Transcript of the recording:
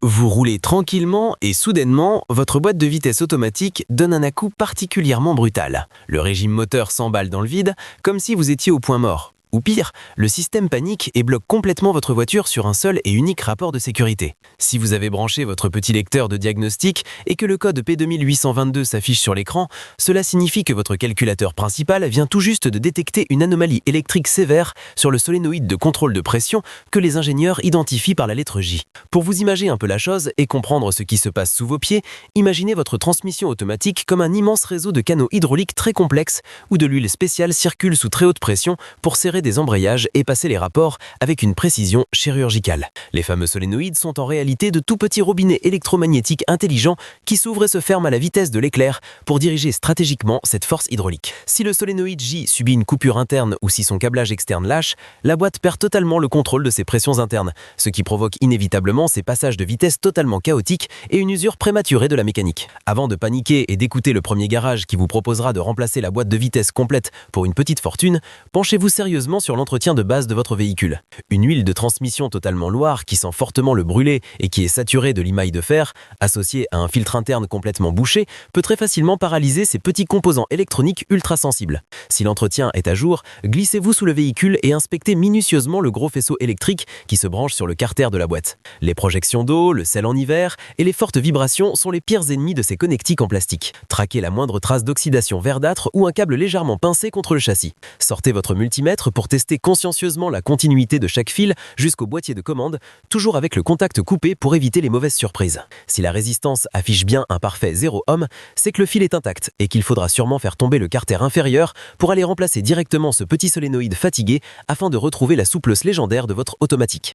Vous roulez tranquillement et soudainement, votre boîte de vitesse automatique donne un à-coup particulièrement brutal. Le régime moteur s'emballe dans le vide, comme si vous étiez au point mort. Ou pire, le système panique et bloque complètement votre voiture sur un seul et unique rapport de sécurité. Si vous avez branché votre petit lecteur de diagnostic et que le code P2822 s'affiche sur l'écran, cela signifie que votre calculateur principal vient tout juste de détecter une anomalie électrique sévère sur le solénoïde de contrôle de pression que les ingénieurs identifient par la lettre J. Pour vous imaginer un peu la chose et comprendre ce qui se passe sous vos pieds, imaginez votre transmission automatique comme un immense réseau de canaux hydrauliques très complexes où de l'huile spéciale circule sous très haute pression pour serrer des embrayages et passer les rapports avec une précision chirurgicale. Les fameux solénoïdes sont en réalité de tout petits robinets électromagnétiques intelligents qui s'ouvrent et se ferment à la vitesse de l'éclair pour diriger stratégiquement cette force hydraulique. Si le solénoïde J subit une coupure interne ou si son câblage externe lâche, la boîte perd totalement le contrôle de ses pressions internes, ce qui provoque inévitablement ces passages de vitesse totalement chaotiques et une usure prématurée de la mécanique. Avant de paniquer et d'écouter le premier garage qui vous proposera de remplacer la boîte de vitesse complète pour une petite fortune, penchez-vous sérieusement sur l'entretien de base de votre véhicule. Une huile de transmission totalement loire qui sent fortement le brûlé et qui est saturée de limaille de fer, associée à un filtre interne complètement bouché, peut très facilement paralyser ces petits composants électroniques ultra sensibles. Si l'entretien est à jour, glissez-vous sous le véhicule et inspectez minutieusement le gros faisceau électrique qui se branche sur le carter de la boîte. Les projections d'eau, le sel en hiver et les fortes vibrations sont les pires ennemis de ces connectiques en plastique. Traquez la moindre trace d'oxydation verdâtre ou un câble légèrement pincé contre le châssis. Sortez votre multimètre pour tester consciencieusement la continuité de chaque fil jusqu'au boîtier de commande, toujours avec le contact coupé pour éviter les mauvaises surprises. Si la résistance affiche bien un parfait 0 ohm, c'est que le fil est intact et qu'il faudra sûrement faire tomber le carter inférieur pour aller remplacer directement ce petit solénoïde fatigué afin de retrouver la souplesse légendaire de votre automatique.